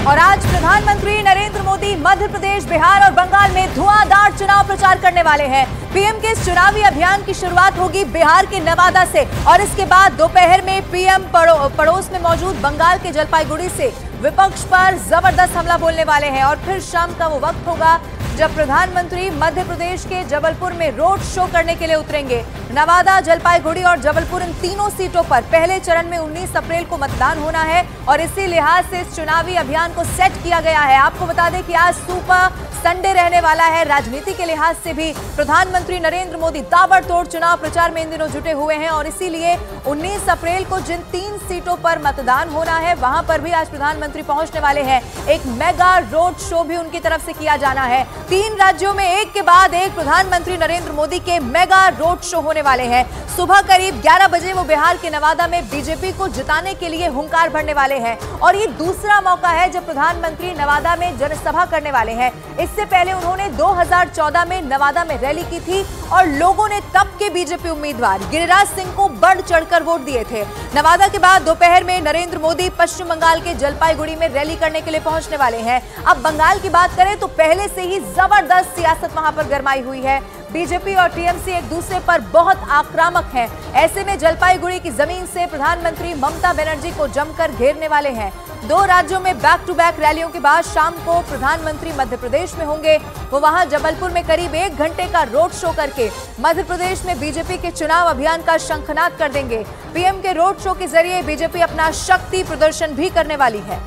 और आज प्रधानमंत्री नरेंद्र मोदी मध्य प्रदेश, बिहार और बंगाल में धुआंधार चुनाव प्रचार करने वाले हैं। पीएम के इस चुनावी अभियान की शुरुआत होगी बिहार के नवादा से और इसके बाद दोपहर में पीएम पड़ोस में मौजूद बंगाल के जलपाईगुड़ी से विपक्ष पर जबरदस्त हमला बोलने वाले हैं। और फिर शाम का वो वक्त होगा जब प्रधानमंत्री मध्य प्रदेश के जबलपुर में रोड शो करने के लिए उतरेंगे। नवादा, जलपाईगुड़ी और जबलपुर, इन तीनों सीटों पर पहले चरण में 19 अप्रैल को मतदान होना है और इसी लिहाज से इस चुनावी अभियान को सेट किया गया है। आपको बता दें कि आज सुपर संडे रहने वाला है। राजनीति के लिहाज से भी प्रधानमंत्री नरेंद्र मोदी ताबड़तोड़ चुनाव प्रचार में इन दिनों जुटे हुए हैं और इसीलिए 19 अप्रैल को जिन 3 सीटों पर मतदान होना है वहां पर भी आज प्रधानमंत्री पहुंचने वाले हैं। एक मेगा रोड शो भी उनकी तरफ से किया जाना है। 3 राज्यों में एक के बाद एक प्रधानमंत्री नरेंद्र मोदी के मेगा रोड शो होने वाले हैं। सुबह करीब 11 बजे वो बिहार के नवादा में बीजेपी को जिताने के लिए हुंकार भरने वाले हैं और ये दूसरा मौका है जब प्रधानमंत्री नवादा में जनसभा करने वाले हैं। इससे पहले उन्होंने 2014 में नवादा में रैली की थी और लोगों ने तब के बीजेपी उम्मीदवार गिरिराज सिंह को बढ़ चढ़कर वोट दिए थे। नवादा के बाद दोपहर में नरेंद्र मोदी पश्चिम बंगाल के जलपाईगुड़ी में रैली करने के लिए पहुंचने वाले हैं। अब बंगाल की बात करें तो पहले से ही जबरदस्त सियासत वहां पर गरमाई हुई है। बीजेपी और टीएमसी एक दूसरे पर बहुत आक्रामक हैं। ऐसे में जलपाईगुड़ी की जमीन से प्रधानमंत्री ममता बनर्जी को जमकर घेरने वाले हैं। 2 राज्यों में बैक टू बैक रैलियों के बाद शाम को प्रधानमंत्री मध्य प्रदेश में होंगे। वो वहां जबलपुर में करीब 1 घंटे का रोड शो करके मध्य प्रदेश में बीजेपी के चुनाव अभियान का शंखनाद कर देंगे। पीएम के रोड शो के जरिए बीजेपी अपना शक्ति प्रदर्शन भी करने वाली है।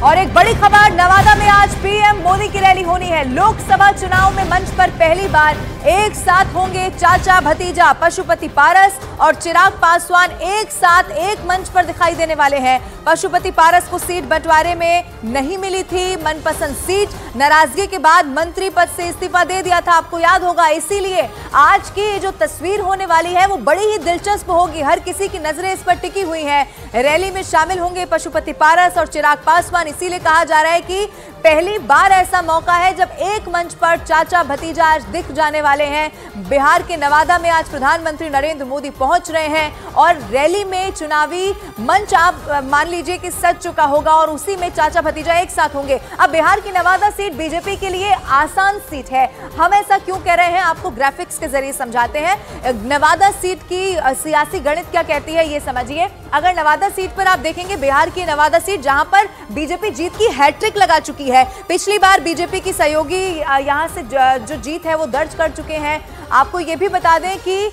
और एक बड़ी खबर, नवादा में आज पीएम मोदी की रैली होनी है। लोकसभा चुनाव में मंच पर पहली बार एक साथ होंगे चाचा भतीजा पशुपति पारस और चिराग पासवान एक साथ एक मंच पर दिखाई देने वाले हैं। पशुपति पारस को सीट बंटवारे में नहीं मिली थी मनपसंद सीट, नाराजगी के बाद मंत्री पद से इस्तीफा दे दिया था, आपको याद होगा। इसीलिए आज की जो तस्वीर होने वाली है वो बड़ी ही दिलचस्प होगी। हर किसी की नजरें इस पर टिकी हुई हैं। रैली में शामिल होंगे पशुपति पारस और चिराग पासवान। इसीलिए कहा जा रहा है कि पहली बार ऐसा मौका है जब एक मंच पर चाचा भतीजा आज दिख जाने वाले हैं। बिहार के नवादा में आज प्रधानमंत्री नरेंद्र मोदी पहुंच रहे हैं और रैली में चुनावी मंच आप मान लीजिए कि सज चुका होगा और उसी में चाचा भतीजा एक साथ होंगे। अब बिहार की नवादा सीट बीजेपी के लिए आसान सीट है। हम ऐसा क्यों कह रहे हैं आपको ग्राफिक्स के जरिए समझाते हैं। नवादा सीट की सियासी गणित क्या कहती है ये समझिए। अगर नवादा सीट पर आप देखेंगे, बिहार की नवादा सीट जहां पर बीजेपी जीत की हैट्रिक लगा चुकी है। पिछली बार बीजेपी की सहयोगी यहां से जो जीत है वो दर्ज कर चुके हैं। आपको ये भी बता दें कि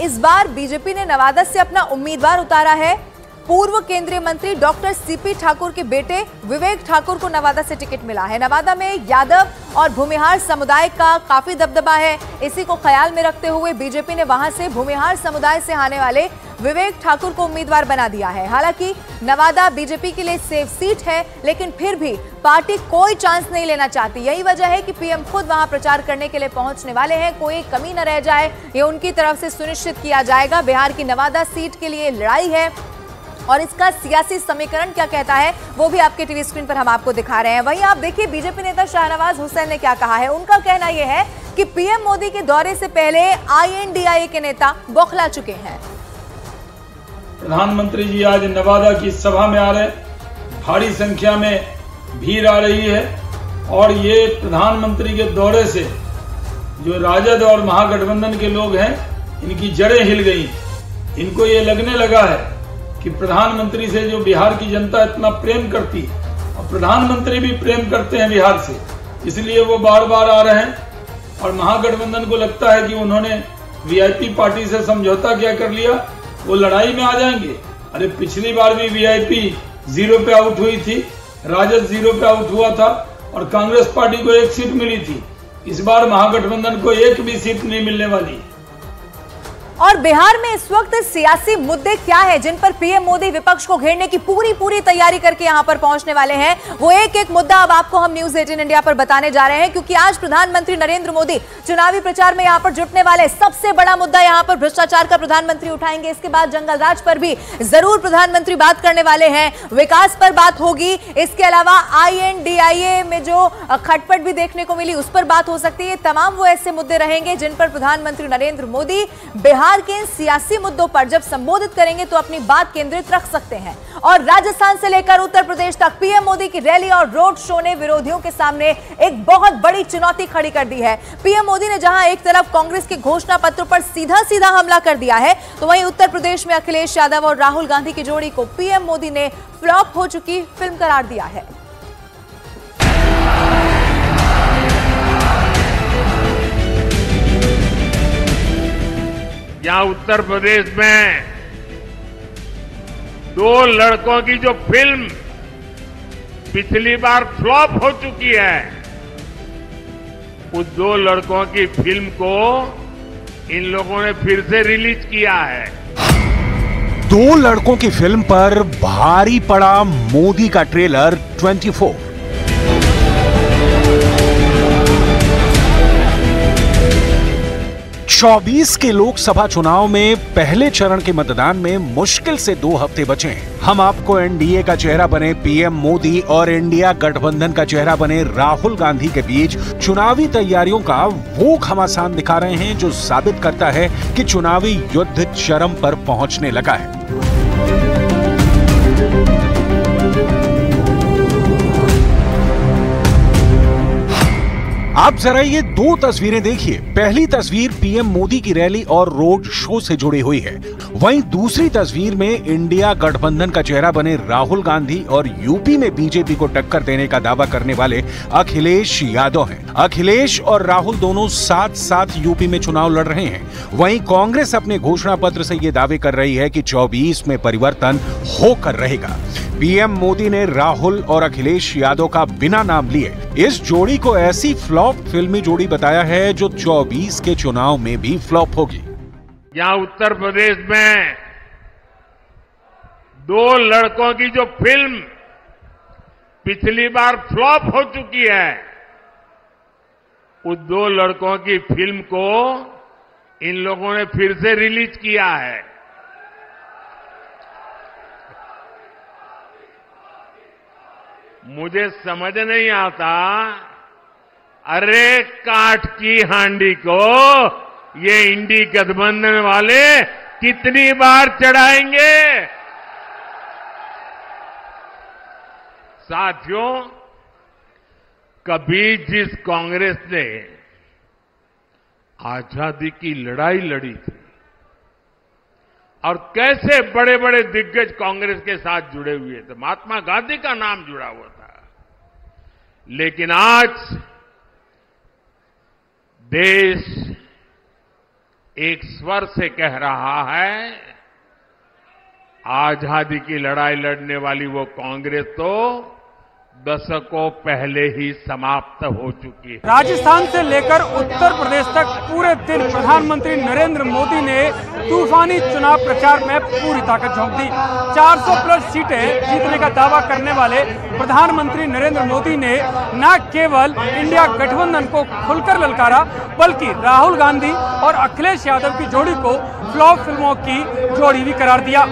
इस बार बीजेपी ने नवादा से अपना उम्मीदवार उतारा है। पूर्व केंद्रीय मंत्री डॉक्टर सीपी ठाकुर के बेटे विवेक ठाकुर को नवादा से टिकट मिला है। नवादा में यादव और भूमिहार समुदाय का काफी दबदबा है। इसी को ख्याल में रखते हुए बीजेपी ने वहां से भूमिहार समुदाय से आने वाले विवेक ठाकुर को उम्मीदवार बना दिया है। हालांकि नवादा बीजेपी के लिए सेफ सीट है, लेकिन फिर भी पार्टी कोई चांस नहीं लेना चाहती। यही वजह है कि पीएम खुद वहां प्रचार करने के लिए पहुंचने वाले हैं। कोई कमी न रह जाए, ये उनकी तरफ से सुनिश्चित किया जाएगा। बिहार की नवादा सीट के लिए लड़ाई है और इसका सियासी समीकरण क्या कहता है वो भी आपके टीवी स्क्रीन पर हम आपको दिखा रहे हैं। वहीं आप देखिए बीजेपी नेता शाहनवाज हुसैन ने क्या कहा है। उनका कहना यह है कि पीएम मोदी के दौरे से पहले INDIA के नेता बौखला चुके हैं। प्रधानमंत्री जी आज नवादा की सभा में आ रहे, भारी संख्या में भीड़ आ रही है और ये प्रधानमंत्री के दौरे से जो राजद और महागठबंधन के लोग हैं इनकी जड़ें हिल गई। इनको ये लगने लगा है कि प्रधानमंत्री से जो बिहार की जनता इतना प्रेम करती है और प्रधानमंत्री भी प्रेम करते हैं बिहार से, इसलिए वो बार बार आ रहे हैं। और महागठबंधन को लगता है कि उन्होंने VIP पार्टी से समझौता क्या कर लिया, वो लड़ाई में आ जाएंगे। अरे पिछली बार भी VIP 0 पे आउट हुई थी, राजद 0 पे आउट हुआ था और कांग्रेस पार्टी को 1 सीट मिली थी। इस बार महागठबंधन को 1 भी सीट नहीं मिलने वाली। और बिहार में इस वक्त सियासी मुद्दे क्या है जिन पर पीएम मोदी विपक्ष को घेरने की पूरी तैयारी करके यहां पर पहुंचने वाले हैं। वो एक एक मुद्दा अब आपको हम न्यूज 18 इंडिया पर बताने जा रहे हैं, क्योंकि आज प्रधानमंत्री नरेंद्र मोदी चुनावी प्रचार में यहां पर जुटने वाले। सबसे बड़ा मुद्दा यहां पर भ्रष्टाचार का प्रधानमंत्री उठाएंगे। इसके बाद जंगल राज पर भी जरूर प्रधानमंत्री बात करने वाले हैं, विकास पर बात होगी। इसके अलावा INDIA में जो खटपट भी देखने को मिली उस पर बात हो सकती है। तमाम वो ऐसे मुद्दे रहेंगे जिन पर प्रधानमंत्री नरेंद्र मोदी बिहार बिहार के इन सियासी मुद्दों पर जब संबोधित करेंगे तो अपनी बात केंद्रित रख सकते हैं। और राजस्थान से लेकर उत्तर प्रदेश तक पीएम मोदी की रैली और रोड शो ने विरोधियों के सामने एक बहुत बड़ी चुनौती खड़ी कर दी है। पीएम मोदी ने जहां एक तरफ कांग्रेस के घोषणा पत्र पर सीधा सीधा हमला कर दिया है, तो वहीं उत्तर प्रदेश में अखिलेश यादव और राहुल गांधी की जोड़ी को पीएम मोदी ने फ्लॉप हो चुकी फिल्म करार दिया है। यहाँ उत्तर प्रदेश में दो लड़कों की जो फिल्म पिछली बार फ्लॉप हो चुकी है, उस दो लड़कों की फिल्म को इन लोगों ने फिर से रिलीज किया है। दो लड़कों की फिल्म पर भारी पड़ा मोदी का ट्रेलर 24। चौबीस के लोकसभा चुनाव में पहले चरण के मतदान में मुश्किल से 2 हफ्ते बचे हैं। हम आपको एनडीए का चेहरा बने पीएम मोदी और इंडिया गठबंधन का चेहरा बने राहुल गांधी के बीच चुनावी तैयारियों का वो घमासान दिखा रहे हैं जो साबित करता है कि चुनावी युद्ध चरम पर पहुंचने लगा है। आप जरा ये 2 तस्वीरें देखिए। पहली तस्वीर पीएम मोदी की रैली और रोड शो से जुड़ी हुई है। वहीं दूसरी तस्वीर में इंडिया गठबंधन का चेहरा बने राहुल गांधी और यूपी में बीजेपी को टक्कर देने का दावा करने वाले अखिलेश यादव हैं। अखिलेश और राहुल दोनों साथ साथ यूपी में चुनाव लड़ रहे हैं। वहीं कांग्रेस अपने घोषणा पत्र से ये दावे कर रही है कि 24 में परिवर्तन होकर रहेगा। पीएम मोदी ने राहुल और अखिलेश यादव का बिना नाम लिए इस जोड़ी को ऐसी फ्लॉप फिल्मी जोड़ी बताया है जो 24 के चुनाव में भी फ्लॉप होगी। यहाँ उत्तर प्रदेश में दो लड़कों की जो फिल्म पिछली बार फ्लॉप हो चुकी है, उस दो लड़कों की फिल्म को इन लोगों ने फिर से रिलीज किया है। मुझे समझ नहीं आता, अरे काठ की हांडी को ये इंडी गठबंधन वाले कितनी बार चढ़ाएंगे। साथियों, कभी जिस कांग्रेस ने आजादी की लड़ाई लड़ी थी और कैसे बड़े बड़े दिग्गज कांग्रेस के साथ जुड़े हुए थे, महात्मा गांधी का नाम जुड़ा हुआ था, लेकिन आज देश एक स्वर से कह रहा है, आजादी की लड़ाई लड़ने वाली वो कांग्रेस तो दशकों पहले ही समाप्त हो चुकी है। राजस्थान से लेकर उत्तर प्रदेश तक पूरे दिन प्रधानमंत्री नरेंद्र मोदी ने तूफानी चुनाव प्रचार में पूरी ताकत झोंक दी। 400 प्लस सीटें जीतने का दावा करने वाले प्रधानमंत्री नरेंद्र मोदी ने न केवल इंडिया गठबंधन को खुलकर ललकारा, बल्कि राहुल गांधी और अखिलेश यादव की जोड़ी को फ्लॉप फिल्मों की जोड़ी भी करार दिया।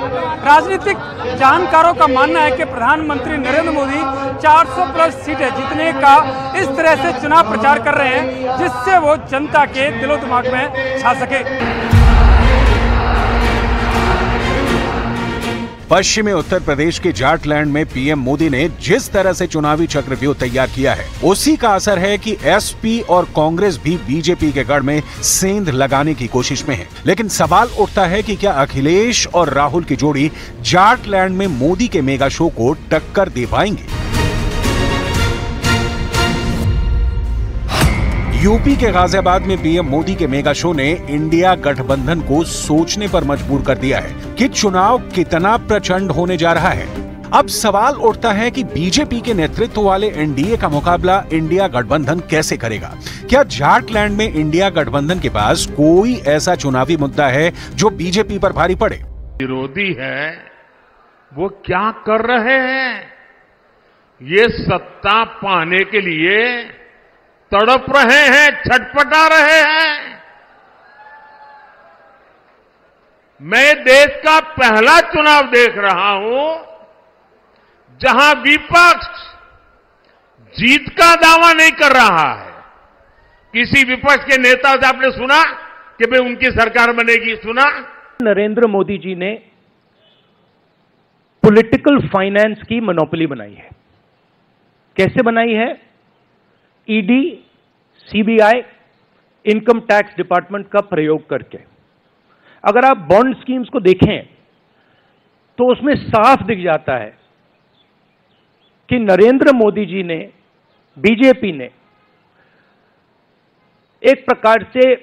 राजनीतिक जानकारों का मानना है कि प्रधानमंत्री नरेंद्र मोदी 400 प्लस सीटें जीतने का इस तरह से चुनाव प्रचार कर रहे हैं जिससे वो जनता के दिलो दिमाग में छा सके। पश्चिमी उत्तर प्रदेश के जाटलैंड में पीएम मोदी ने जिस तरह से चुनावी चक्रव्यूह तैयार किया है, उसी का असर है कि एसपी और कांग्रेस भी बीजेपी के गढ़ में सेंध लगाने की कोशिश में है। लेकिन सवाल उठता है कि क्या अखिलेश और राहुल की जोड़ी जाटलैंड में मोदी के मेगा शो को टक्कर दे पाएंगे? यूपी के गाजियाबाद में पीएम मोदी के मेगा शो ने इंडिया गठबंधन को सोचने पर मजबूर कर दिया है कि चुनाव कितना प्रचंड होने जा रहा है। अब सवाल उठता है कि बीजेपी के नेतृत्व वाले एनडीए का मुकाबला इंडिया गठबंधन कैसे करेगा? क्या जाटलैंड में इंडिया गठबंधन के पास कोई ऐसा चुनावी मुद्दा है जो बीजेपी पर भारी पड़े? विरोधी है वो क्या कर रहे हैं? ये सत्ता पाने के लिए तड़प रहे हैं, छटपटा रहे हैं। मैं देश का पहला चुनाव देख रहा हूं जहां विपक्ष जीत का दावा नहीं कर रहा है। किसी विपक्ष के नेता से आपने सुना कि भाई उनकी सरकार बनेगी? सुना? नरेंद्र मोदी जी ने पॉलिटिकल फाइनेंस की मोनोपोली बनाई है। कैसे बनाई है? ED, CBI, income tax department का प्रयोग करके। अगर आप बॉन्ड स्कीम्स को देखें तो उसमें साफ दिख जाता है कि नरेंद्र मोदी जी ने, बीजेपी ने एक प्रकार से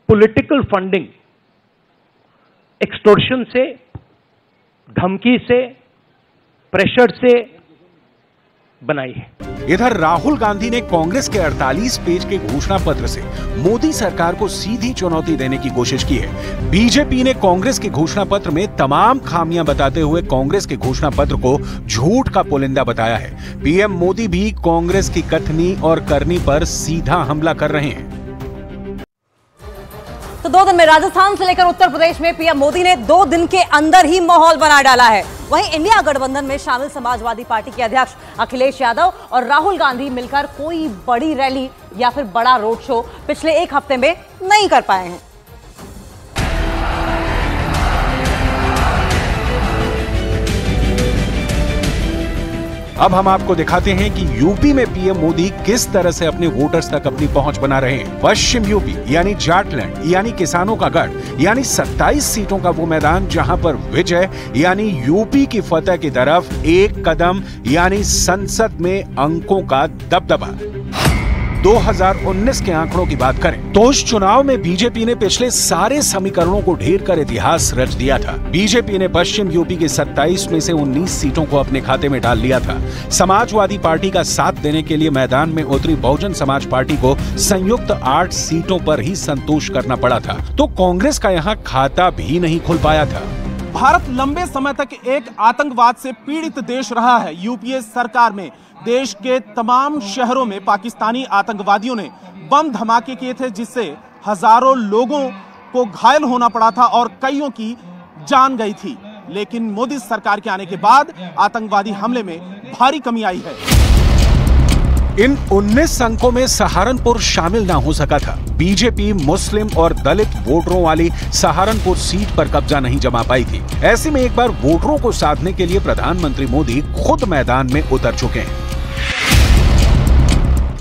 पॉलिटिकल फंडिंग एक्सटॉर्शन से, धमकी से, प्रेशर से बनाई है। इधर राहुल गांधी ने कांग्रेस के 48 पेज के घोषणा पत्र से मोदी सरकार को सीधी चुनौती देने की कोशिश की है। बीजेपी ने कांग्रेस के घोषणा पत्र में तमाम खामियां बताते हुए कांग्रेस के घोषणा पत्र को झूठ का पुलिंदा बताया है। पीएम मोदी भी कांग्रेस की कथनी और करनी पर सीधा हमला कर रहे हैं। तो 2 दिन में राजस्थान से लेकर उत्तर प्रदेश में पीएम मोदी ने 2 दिन के अंदर ही माहौल बना डाला है। वहीं इंडिया गठबंधन में शामिल समाजवादी पार्टी के अध्यक्ष अखिलेश यादव और राहुल गांधी मिलकर कोई बड़ी रैली या फिर बड़ा रोड शो पिछले 1 हफ्ते में नहीं कर पाए हैं। अब हम आपको दिखाते हैं कि यूपी में पीएम मोदी किस तरह से अपने वोटर्स तक अपनी पहुंच बना रहे हैं। पश्चिम यूपी यानी जाटलैंड यानी किसानों का गढ़ यानी 27 सीटों का वो मैदान जहां पर विजय यानी यूपी की फतह की तरफ एक कदम यानी संसद में अंकों का दबदबा। 2019 के आंकड़ों की बात करें तो उस चुनाव में बीजेपी ने पिछले सारे समीकरणों को ढेर कर इतिहास रच दिया था। बीजेपी ने पश्चिम यूपी के 27 में से 19 सीटों को अपने खाते में डाल लिया था। समाजवादी पार्टी का साथ देने के लिए मैदान में उतरी बहुजन समाज पार्टी को संयुक्त 8 सीटों पर ही संतोष करना पड़ा था, तो कांग्रेस का यहाँ खाता भी नहीं खुल पाया था। भारत लंबे समय तक एक आतंकवाद से पीड़ित देश रहा है। यूपीए सरकार में देश के तमाम शहरों में पाकिस्तानी आतंकवादियों ने बम धमाके किए थे, जिससे हजारों लोगों को घायल होना पड़ा था और कईयों की जान गई थी। लेकिन मोदी सरकार के आने के बाद आतंकवादी हमले में भारी कमी आई है। इन 19 अंकों में सहारनपुर शामिल ना हो सका था। बीजेपी मुस्लिम और दलित वोटरों वाली सहारनपुर सीट पर कब्जा नहीं जमा पाई थी। ऐसे में एक बार वोटरों को साधने के लिए प्रधानमंत्री मोदी खुद मैदान में उतर चुके हैं।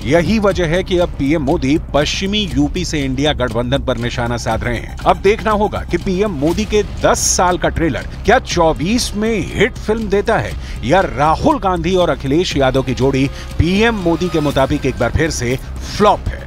यही वजह है कि अब पीएम मोदी पश्चिमी यूपी से इंडिया गठबंधन पर निशाना साध रहे हैं। अब देखना होगा कि पीएम मोदी के 10 साल का ट्रेलर क्या 24 में हिट फिल्म देता है या राहुल गांधी और अखिलेश यादव की जोड़ी पीएम मोदी के मुताबिक एक बार फिर से फ्लॉप है।